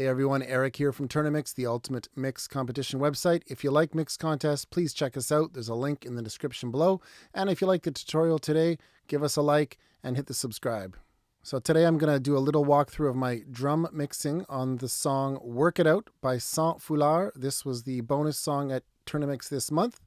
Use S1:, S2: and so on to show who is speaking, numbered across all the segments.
S1: Hey everyone, Eric here from TOURNA-MIX, the ultimate mix competition website. If you like mix contests, please check us out. There's a link in the description below. And if you like the tutorial today, give us a like and hit the subscribe. So today I'm going to do a little walkthrough of my drum mixing on the song Work It Out by Sans Foulard. This was the bonus song at TOURNA-MIX this month.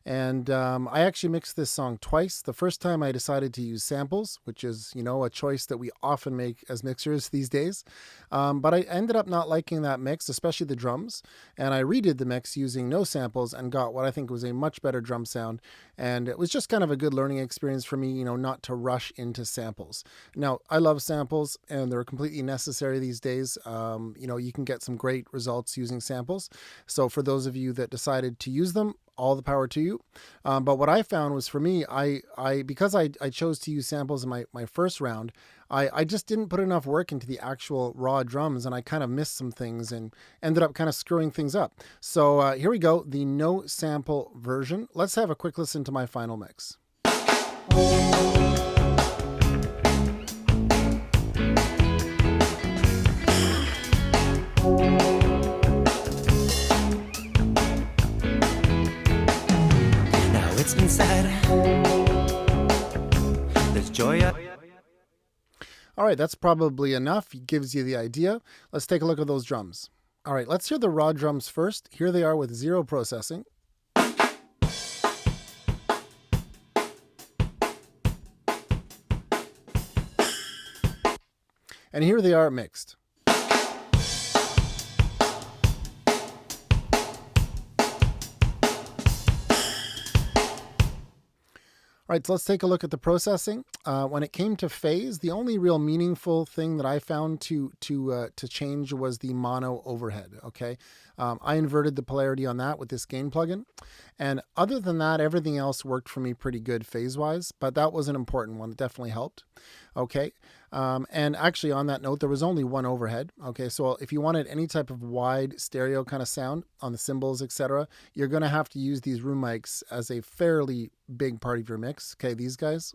S1: And I actually mixed this song twice. The first time I decided to use samples, which is, a choice that we often make as mixers these days. But I ended up not liking that mix, especially the drums. And I redid the mix using no samples and got what I think was a much better drum sound. And it was just kind of a good learning experience for me, not to rush into samples. Now, I love samples and they're completely necessary these days. You can get some great results using samples. So for those of you that decided to use them, all the power to you. But what I found was, for me, because I chose to use samples in my first round, I just didn't put enough work into the actual raw drums, and I kind of missed some things and ended up kind of screwing things up. So here we go, the no sample version. Let's have a quick listen to my final mix.
S2: Inside, there's joy.
S1: All right, that's probably enough. It gives you the idea. Let's take a look at those drums. All right, let's hear the raw drums first. Here they are with zero processing. And here they are mixed. All right, so let's take a look at the processing. When it came to phase, the only real meaningful thing that I found to change was the mono overhead. Okay, I inverted the polarity on that with this gain plugin, and other than that, everything else worked for me pretty good phase-wise. But that was an important one; it definitely helped. Okay, and actually on that note, there was only one overhead. Okay, so if you wanted any type of wide stereo kind of sound on the cymbals, etc., you're going to have to use these room mics as a fairly big part of your mix. Okay, these guys.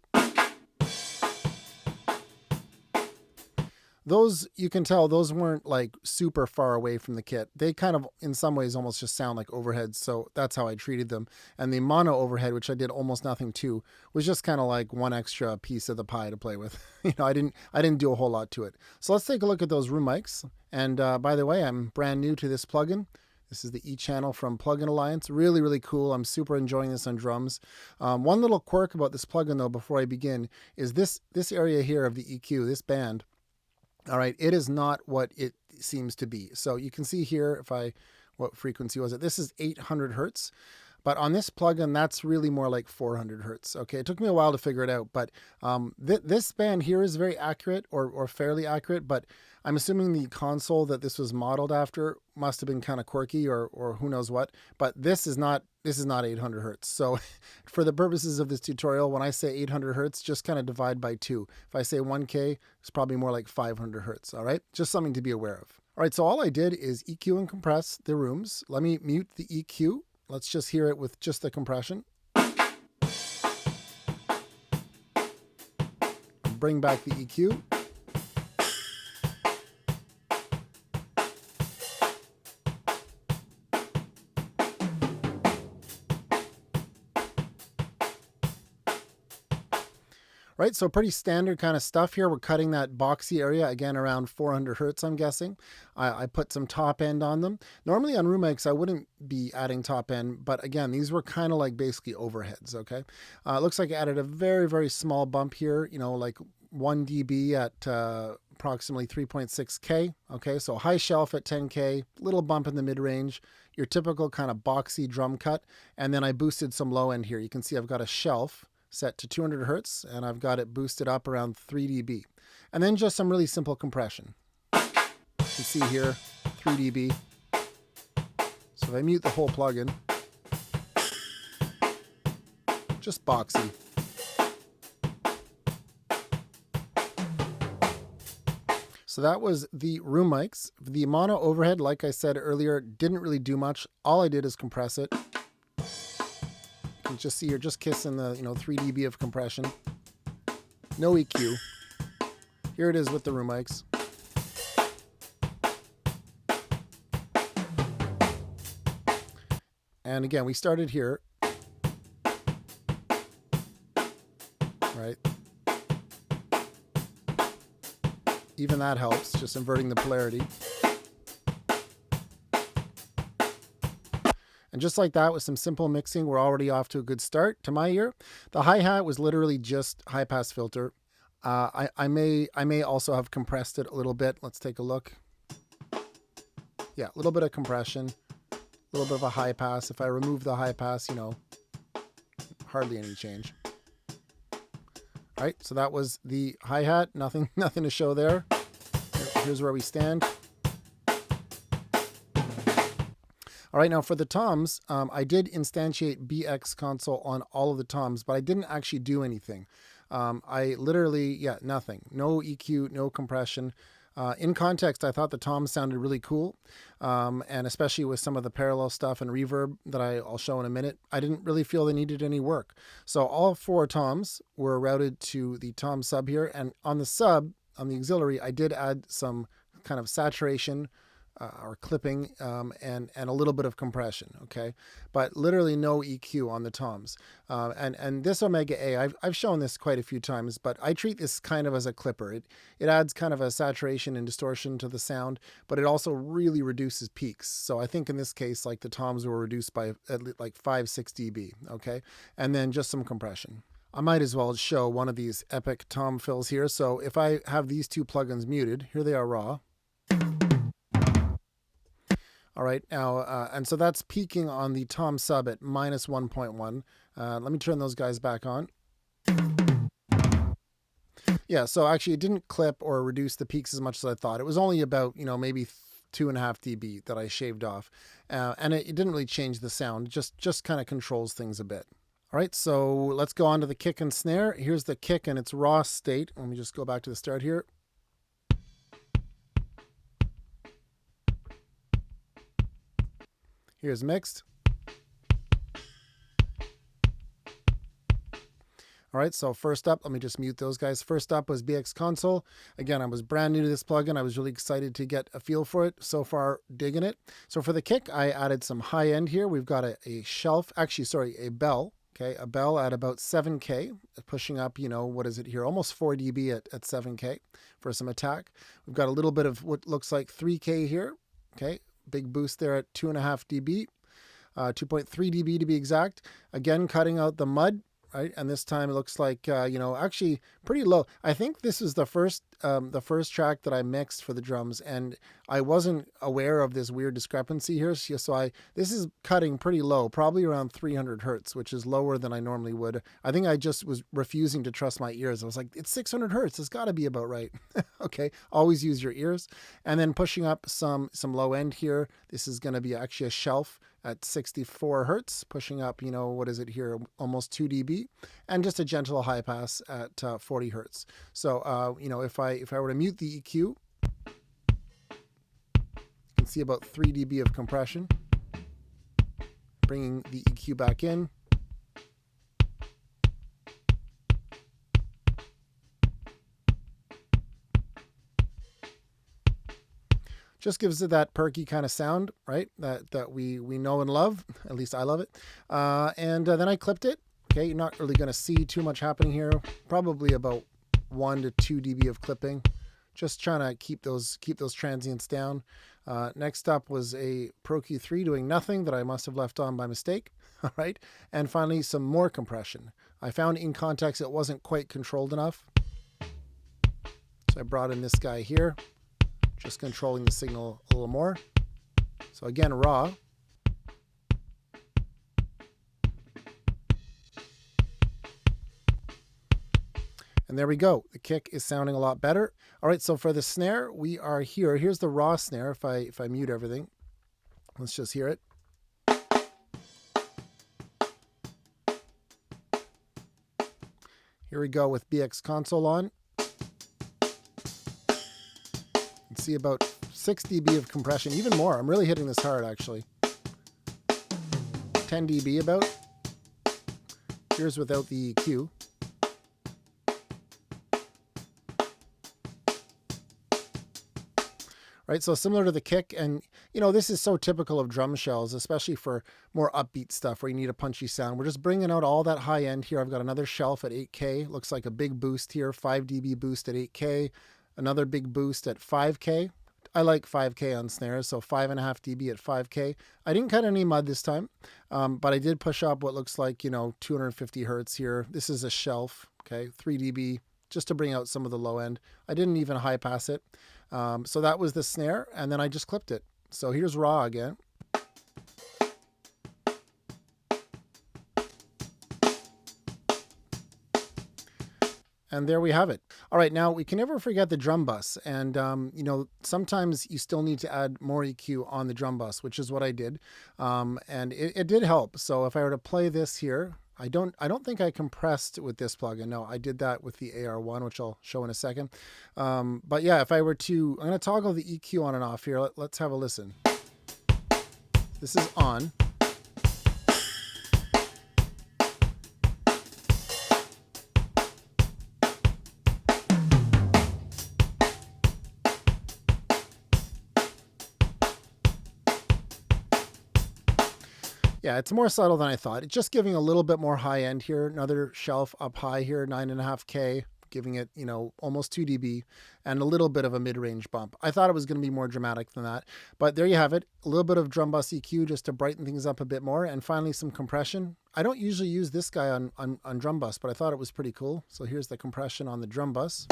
S1: Those, you can tell, those weren't like super far away from the kit. They kind of, in some ways, almost just sound like overheads. So that's how I treated them. And the mono overhead, which I did almost nothing to, was just kind of like one extra piece of the pie to play with. I didn't do a whole lot to it. So let's take a look at those room mics. And by the way, I'm brand new to this plugin. This is the E channel from Plugin Alliance. Really, really cool. I'm super enjoying this on drums. One little quirk about this plugin, though, before I begin, is this area here of the EQ, this band. All right, it is not what it seems to be. So you can see here, what frequency was it? This is 800 hertz. But on this plugin, that's really more like 400 hertz. Okay, it took me a while to figure it out, but this band here is very accurate or fairly accurate, but I'm assuming the console that this was modeled after must have been kind of quirky or who knows what, but this is not 800 hertz. So for the purposes of this tutorial, when I say 800 hertz, just kind of divide by 2. If I say 1K, it's probably more like 500 hertz, all right? Just something to be aware of. All right, so all I did is EQ and compress the rooms. Let me mute the EQ. Let's just hear it with just the compression. Bring back the EQ. Right, so pretty standard kind of stuff here. We're cutting that boxy area, again, around 400 hertz, I'm guessing. I put some top end on them. Normally on room mics, I wouldn't be adding top end, but again, these were kind of like basically overheads, okay? It looks like I added a very, very small bump here, like 1 dB at approximately 3.6K, okay? So high shelf at 10K, little bump in the mid-range, your typical kind of boxy drum cut, and then I boosted some low end here. You can see I've got a shelf set to 200 hertz, and I've got it boosted up around 3 dB. And then just some really simple compression. You can see here, 3 dB. So if I mute the whole plugin, just boxy. So that was the room mics. The mono overhead, like I said earlier, didn't really do much. All I did is compress it. You can just see you're just kissing the 3 dB of compression. No EQ. Here it is with the room mics. And again, we started here, right? Even that helps, just inverting the polarity. And just like that, with some simple mixing, we're already off to a good start to my ear. The hi-hat was literally just high-pass filter. I may also have compressed it a little bit. Let's take a look. Yeah, a little bit of compression, a little bit of a high pass. If I remove the high pass, you know, hardly any change. All right, so that was the hi-hat. Nothing to show there. Here's where we stand. All right, now for the toms, I did instantiate BX console on all of the toms, but I didn't actually do anything. I literally, yeah, nothing. No EQ, no compression. In context, I thought the toms sounded really cool, and especially with some of the parallel stuff and reverb that I'll show in a minute, I didn't really feel they needed any work. So all 4 toms were routed to the tom sub here, and on the sub, on the auxiliary, I did add some kind of saturation or clipping and a little bit of compression, okay? But literally no EQ on the toms. And this Omega A, I've shown this quite a few times, but I treat this kind of as a clipper. It adds kind of a saturation and distortion to the sound, but it also really reduces peaks. So I think in this case, like the toms were reduced by at least like 5-6 dB, okay? And then just some compression. I might as well show one of these epic tom fills here. So if I have these 2 plugins muted, here they are raw. All right, now, and so that's peaking on the tom sub at -1.1. Let me turn those guys back on. Yeah, so actually it didn't clip or reduce the peaks as much as I thought. It was only about, you know, maybe 2.5 dB that I shaved off. And it didn't really change the sound, just kind of controls things a bit. All right, so let's go on to the kick and snare. Here's the kick in its raw state. Let me just go back to the start here. Here's mixed. All right, so first up, let me just mute those guys. First up was BX Console. Again, I was brand new to this plugin. I was really excited to get a feel for it. So far, digging it. So for the kick, I added some high end here. We've got a shelf, actually, sorry, a bell. Okay, a bell at about 7K, pushing up, you know, what is it here? Almost 4 dB at 7K for some attack. We've got a little bit of what looks like 3K here. Okay, big boost there at 2.5 dB, 2.3 dB to be exact. Again, cutting out the mud, right? And this time it looks like, you know, actually pretty low. I think this is the first track that I mixed for the drums, and I wasn't aware of this weird discrepancy here. So this is cutting pretty low, probably around 300 hertz, which is lower than I normally would. I think I just was refusing to trust my ears. I was like, it's 600 hertz. It's got to be about right. Okay, always use your ears. And then pushing up some low end here. This is going to be actually a shelf at 64 hertz, pushing up, you know, what is it here? Almost 2 dB, and just a gentle high pass at 40 hertz. So, you know, if I were to mute the EQ, you can see about 3 dB of compression. Bringing the EQ back in. Just gives it that perky kind of sound, right? That we know and love. At least I love it. And then I clipped it. Okay, you're not really going to see too much happening here. Probably about 1 to 2 dB of clipping. Just trying to keep those transients down. Next up was a Pro Q3 doing nothing that I must have left on by mistake. All right, and finally some more compression. I found in context it wasn't quite controlled enough, so I brought in this guy here. Just controlling the signal a little more. So again, raw. And there we go. The kick is sounding a lot better. All right, so for the snare, we are here. Here's the raw snare. If I mute everything, let's just hear it. Here we go with BX Console on. See about 6 dB of compression, even more. I'm really hitting this hard, actually. 10 dB about. Here's without the EQ. Right, so similar to the kick, and you know, this is so typical of drum shells, especially for more upbeat stuff where you need a punchy sound. We're just bringing out all that high end here. I've got another shelf at 8K. Looks like a big boost here, 5 dB boost at 8K, another big boost at 5K. I like 5K on snares, so 5.5 dB at 5K. I didn't cut any mud this time, but I did push up what looks like, you know, 250 hertz here. This is a shelf, okay, 3 dB, just to bring out some of the low end. I didn't even high pass it. So that was the snare, and then I just clipped it. So here's raw again. And there we have it. All right, now we can never forget the drum bus. And, you know, sometimes you still need to add more EQ on the drum bus, which is what I did. And it did help. So if I were to play this here, I don't think I compressed with this plugin. No, I did that with the AR1, which I'll show in a second. But yeah, if I were to, I'm going to toggle the EQ on and off here. Let's have a listen. This is on. Yeah, it's more subtle than I thought. It's just giving a little bit more high end here. Another shelf up high here, 9.5K, giving it, you know, almost 2 dB and a little bit of a mid-range bump. I thought it was going to be more dramatic than that, but there you have it. A little bit of drum bus EQ just to brighten things up a bit more, and finally some compression. I don't usually use this guy on drum bus, but I thought it was pretty cool. So here's the compression on the drum bus.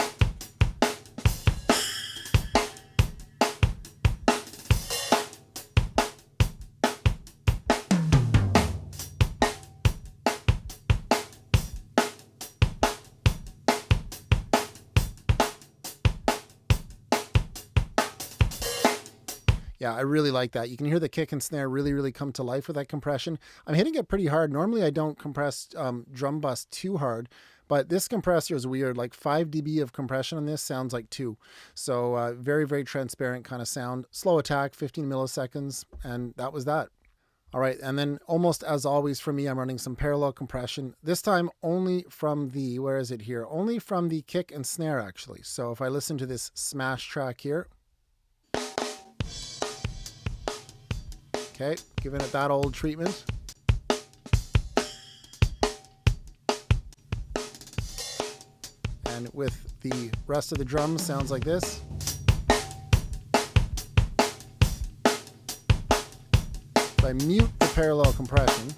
S1: Yeah, I really like that. You can hear the kick and snare really, really come to life with that compression. I'm hitting it pretty hard. Normally I don't compress drum bus too hard, but this compressor is weird. Like 5 dB of compression on this sounds like 2. So very, very transparent kind of sound. Slow attack, 15 milliseconds, and that was that. All right, and then almost as always for me, I'm running some parallel compression. This time only from the, where is it here? Only from the kick and snare actually. So if I listen to this smash track here, okay, giving it that old treatment. And with the rest of the drums, sounds like this. If I mute the parallel compression,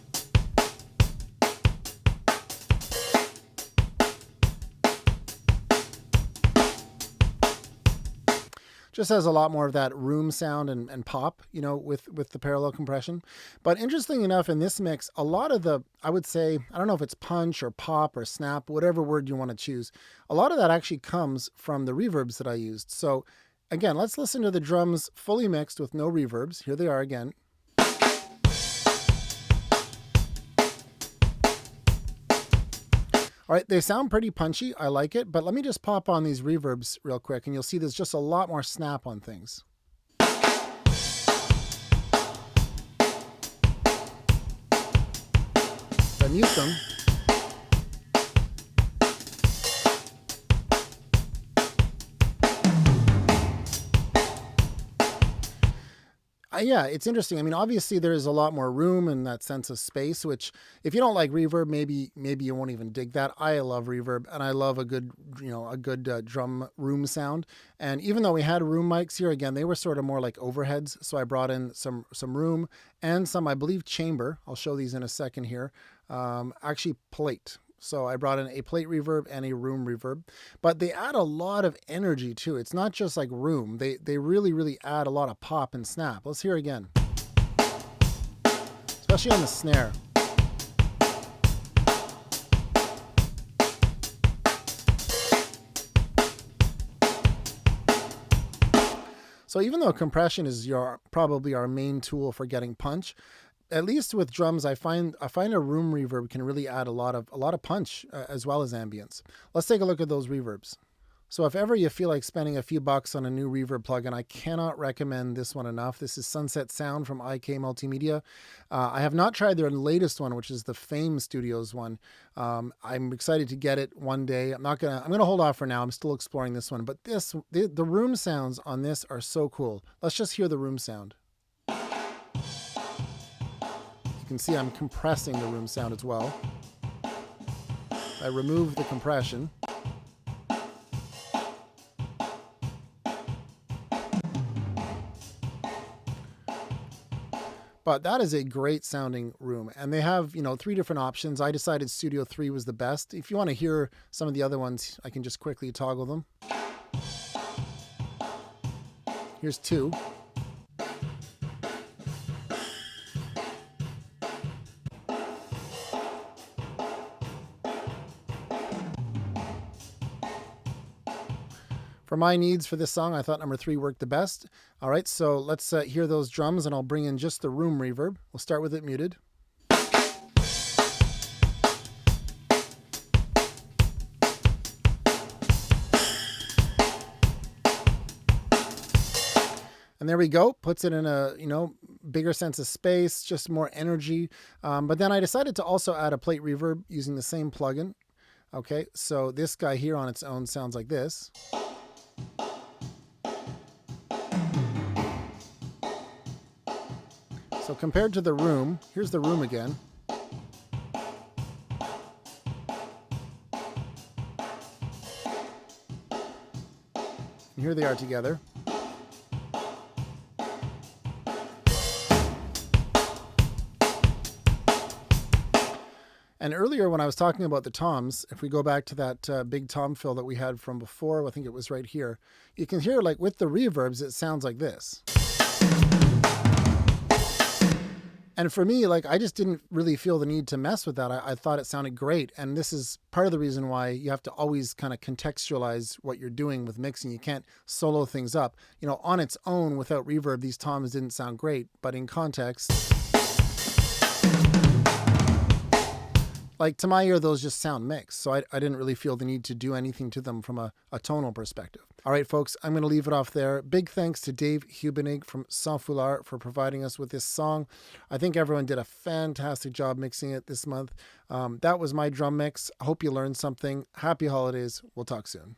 S1: just has a lot more of that room sound and pop, you know, with the parallel compression. But interestingly enough, in this mix, a lot of the, I would say, I don't know if it's punch or pop or snap, whatever word you want to choose, a lot of that actually comes from the reverbs that I used. So again, let's listen to the drums fully mixed with no reverbs. Here they are again. All right, they sound pretty punchy. I like it, but let me just pop on these reverbs real quick, and you'll see there's just a lot more snap on things. If I mute them, yeah, it's interesting. I mean, obviously there is a lot more room and that sense of space, which if you don't like reverb, maybe you won't even dig that. I love reverb, and I love a good, you know, a good drum room sound. And even though we had room mics here, again, they were sort of more like overheads. So I brought in some room and some, I believe, chamber. I'll show these in a second here. Actually plate. So I brought in a plate reverb and a room reverb, but they add a lot of energy too. It's not just like room. They really, really add a lot of pop and snap. Let's hear again, especially on the snare. So even though compression is probably our main tool for getting punch, at least with drums, I find a room reverb can really add a lot of punch as well as ambience. Let's take a look at those reverbs. So if ever you feel like spending a few bucks on a new reverb plugin, I cannot recommend this one enough. This is Sunset Sound from IK Multimedia. I have not tried their latest one, which is the Fame Studios one. I'm excited to get it one day. I'm gonna hold off for now. I'm still exploring this one, but the room sounds on this are so cool. Let's just hear the room sound. can see I'm compressing the room sound as well. I remove the compression. But that is a great sounding room. And they have, 3 different options. I decided Studio 3 was the best. If you want to hear some of the other ones, I can just quickly toggle them. Here's 2. For my needs for this song, I thought number 3 worked the best. All right, so let's hear those drums, and I'll bring in just the room reverb. We'll start with it muted. And there we go. Puts it in a, bigger sense of space, just more energy. But then I decided to also add a plate reverb using the same plugin. Okay, so this guy here on its own sounds like this. So compared to the room, here's the room again. And here they are together. And earlier when I was talking about the toms, if we go back to that big tom fill that we had from before, I think it was right here, you can hear like with the reverbs, it sounds like this. And for me, like, I just didn't really feel the need to mess with that. I thought it sounded great. And this is part of the reason why you have to always kind of contextualize what you're doing with mixing. You can't solo things up. On its own, without reverb, these toms didn't sound great. But in context, like, to my ear, those just sound mixed. So I didn't really feel the need to do anything to them from a tonal perspective. All right, folks, I'm going to leave it off there. Big thanks to Dave Hubenig from Sans Foulard for providing us with this song. I think everyone did a fantastic job mixing it this month. That was my drum mix. I hope you learned something. Happy holidays. We'll talk soon.